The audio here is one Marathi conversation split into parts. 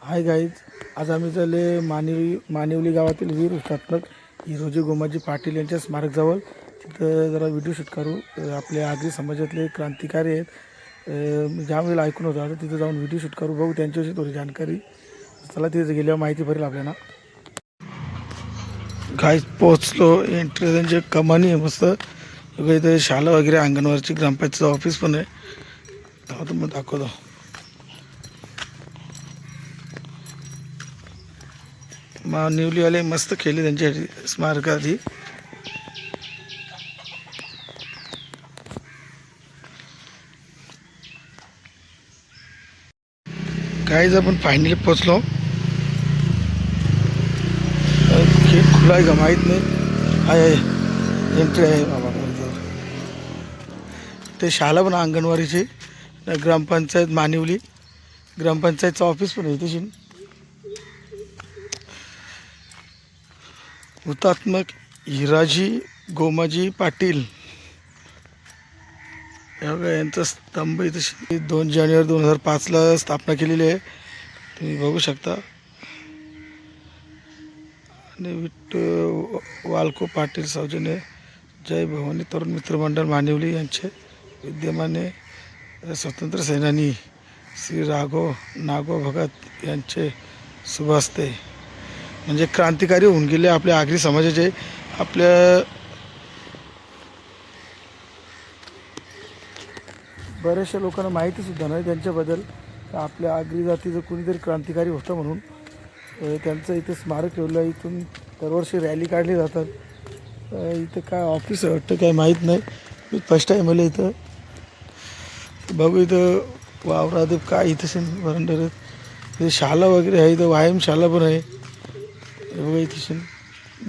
हाय गाईज, आज आम्ही चालले मानिवली गावातील वीर हुतात्मक हिरोजी गोमाजी पाटील यांच्या स्मारकजवळ. तिथं जरा व्हिडिओ शूट करू. आपल्या आगरी समाजातले क्रांतिकारी आहेत. मी ज्या वेळेला ऐकून होतो आता तिथं जाऊन व्हिडिओ शूट करू, बघू त्यांच्याविषयी थोडी जानकारी. चला तिथे गेल्यावर माहिती पडेल आपल्याला. गाईज पोचलो. एंट्री त्यांची कमानी आहे मस्त. इथे शाळा वगैरे, अंगणवाडीची ग्रामपंचायतचं ऑफिस पण आहे. तेव्हा मग दाखवतो. मानिवलीवाले मस्त केले त्यांच्यासाठी स्मारकाची. काहीच आपण फायनली पोचलो. गेट खुला आहे का माहीत नाही. आहे एंट्री आहे बाबा. ते शाळा पण अंगणवाडीची, ग्रामपंचायत मानिवली ग्रामपंचायतचं ऑफिस पण आहे तशी. हुतात्मक हिराजी गोमाजी पाटील यांचा स्तंभ इथे 2 जानेवारी 2005ला स्थापना केलेली आहे, तुम्ही बघू शकता. आणि वालको पाटील सौजन्य जय भवानी तरुण मित्र मंडळ मानिवली यांचे विद्यमाने स्वतंत्र सेनानी श्री नागो भगत यांचे शुभ हस्ते. म्हणजे क्रांतिकारी होऊन गेले आपल्या आगरी समाजाचे. आपल्या बऱ्याचशा लोकांना माहितीसुद्धा नाही त्यांच्याबद्दल. आपल्या आगरी जातीचं कोणीतरी क्रांतिकारी होतं म्हणून त्यांचं इथे स्मारक ठेवलं आहे. इथून दरवर्षी रॅली काढली जातात. इथं काय ऑफिस आहे वाटतं, काय माहीत नाही. मी फर्स्ट टाईम आलं इथं. बघू इथं वावरात काय इथं वरंडर आहेत. इथे शाळा वगैरे आहे. इथं व्यायामशाळा पण आहे. बघा इथे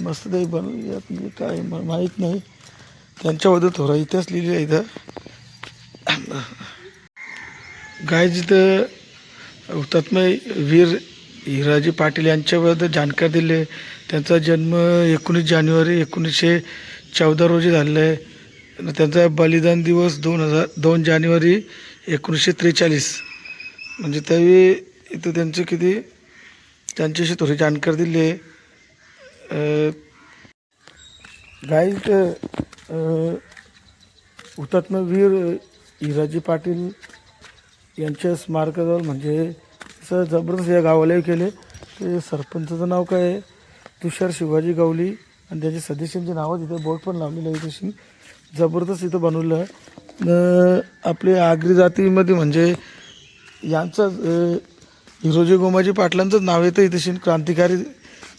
मस्त काही बनवूयात, म्हणजे काय माहीत नाही. त्यांच्याबद्दल थोडा इतिहास लिहिलेला आहे इथं. गाय जिथं हुतात्मा वीर हिराजी पाटील यांच्याबद्दल जानकारी दिली आहे. त्यांचा जन्म 19 जानेवारी 1914 रोजी झालेला आहे. त्यांचा बलिदान दिवस 2 जानेवारी 1943. म्हणजे त्यावेळी इथं त्यांचं किती त्यांच्याशी थोडी जानकारी दिली आहे. गाय हुतात्मा वीर हिराजी पाटील यांच्या स्मारकाजवळ म्हणजे असं जबरदस्त या गावालाही केले. ते सरपंचाचं नाव काय आहे, तुषार शिवाजी गवली, आणि त्याच्या सदस्यांची नावं तिथे बोर्ड पण लावलेलं आहे. तशी जबरदस्त इथं बनवलं आहे. आपल्या आगरी जातीमध्ये म्हणजे यांचं हिरोजी गोमाजी पाटलांचंच नाव येतं इथे. क्रांतिकारी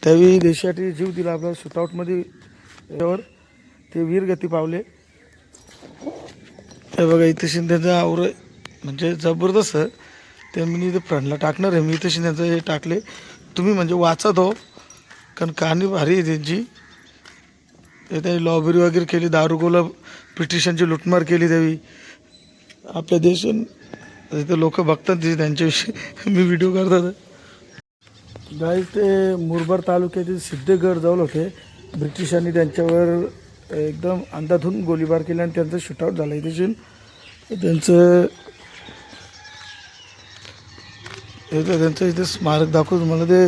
त्यावेळी देशासाठी जीव दिला. आपल्या शूटआउटमध्ये त्यावर ते वीरगती पावले. हे बघा इथे त्यांचं आवर म्हणजे जबरदस्त. ते मी इथे फ्रंटला टाकणार आहे. मी इथे त्यांचं हे टाकले, तुम्ही म्हणजे वाचा तो, कारण कहाणी भारी आहे त्यांची. त्यांनी लॉबरी वगैरे केली, दारुगोला ब्रिटिशांची लुटमार केली त्यावेळी आपल्या देशात. इथे लोक बघतात त्यांच्याविषयी मी व्हिडिओ करतात. गाईज ते मुरबाड तालुक्यातील सिद्धगड जवळ होते. ब्रिटिशांनी त्यांच्यावर एकदम अंधाधुंद गोळीबार केला आणि त्यांचं शूटआउट झालं इथे. त्यांचं इथे स्मारक दाखवतो मला. ते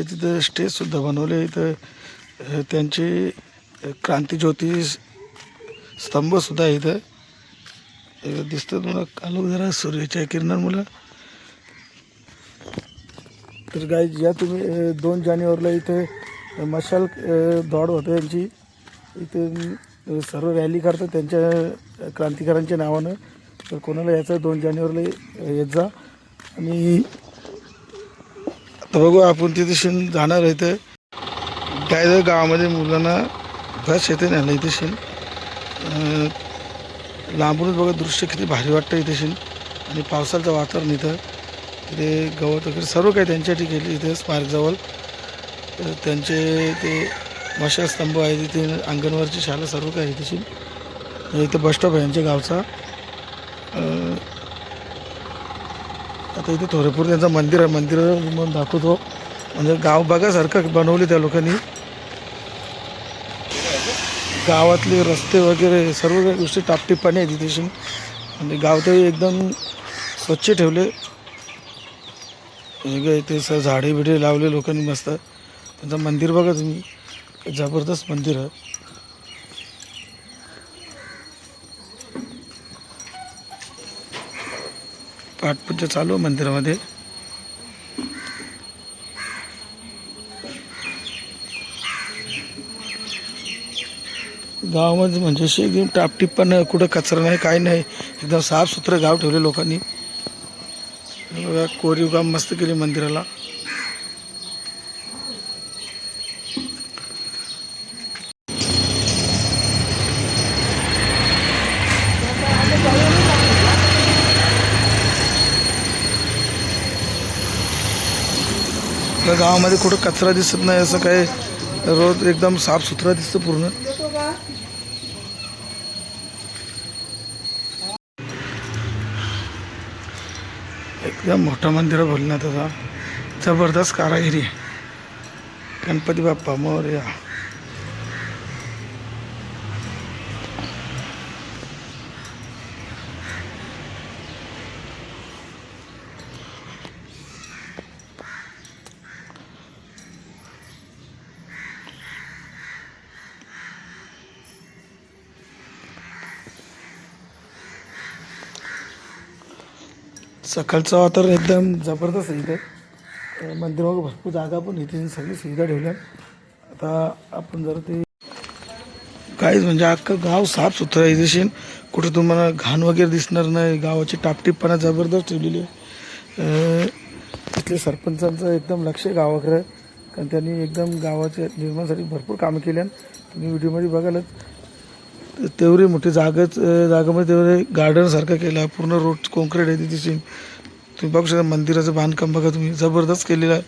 तिथं स्टेजसुद्धा बनवले. इथं त्यांची क्रांतीज्योती स्तंभसुद्धा आहे इथं. दिसतात मला कालो जरा सूर्याच्या किरणांमुळं. तर गाय या तुम्ही 2 जानेवारीला इथे मशाल दौड होते यांची. इथे सर्व रॅली करतात त्यांच्या क्रांतिकारांच्या नावानं. तर कोणाला याचं 2 जानेवारीला येत जा. आणि आता बघू आपण तिथे जाणार आहे. तर काय गावामध्ये मुलांना बस येते ना इथे. लांबूनच बघा दृश्य किती भारी वाटतं इथे. आणि पावसाचं वातावरण इथं. इथे गवत वगैरे सर्व काही त्यांच्यासाठी केले इथे स्मारकजवळ. त्यांचे ते मशाल स्तंभ आहे तिथे, अंगणवाडीची शाळा सर्व काही तशी. इथं बसस्टॉप आहे यांच्या गावचा. आता इथे थोडेपूर त्यांचं मंदिर आहे. मंदिर मग दाखवतो. म्हणजे गाव बघासारखं बनवले त्या लोकांनी. गावातले रस्ते वगैरे सर्व काही गोष्टी टापटीपणे आहे तिथे. म्हणजे गाव तर एकदम स्वच्छ ठेवले. हे काय ते सर झाडे बिडे लावले लोकांनी मस्त. त्यांचं मंदिर बघा तुम्ही, जबरदस्त मंदिर आहे. पाठपूजा चालू आहे मंदिरामध्ये. गावामध्ये म्हणजे अशी एकदम टापटीप पण, कुठं कचरा नाही काय नाही, एकदम साफसुथरं गाव ठेवले लोकांनी. बघा कोरीव काम मस्त केले मंदिराला. आपल्या गावामध्ये कुठं कचरा दिसत नाही असं काय, रोज एकदम साफसुथरा दिसतं पूर्ण. एकदम मोठं मंदिर आहे भोलेनाथाचा. जबरदस्त कारागिरी आहे. गणपती बाप्पा मोरया. सकाळचं वातावरण एकदम जबरदस्त आहे इथे. मंदिरामध्ये भरपूर जागा पण इथे सगळी सुविधा ठेवल्या. आता आपण जर ते काहीच म्हणजे अख्खं गाव साफसुथरं आहे इथे. कुठं तुम्हाला घाण वगैरे दिसणार नाही. गावाची टापटीपणा जबरदस्त ठेवलेली आहे. तिथले सरपंचांचं एकदम लक्ष आहे गावाकडे, कारण त्यांनी एकदम गावाच्या निर्माणासाठी भरपूर कामं केल्या. तुम्ही व्हिडिओमध्ये बघालच तेवढी मोठी जागामध्ये तेवढे गार्डनसारखं केलं. पूर्ण रोड कॉन्क्रीट आहे तिथे. तुम्ही बघू शकता मंदिराचं बांधकाम बघा तुम्ही, जबरदस्त केलेलं आहे.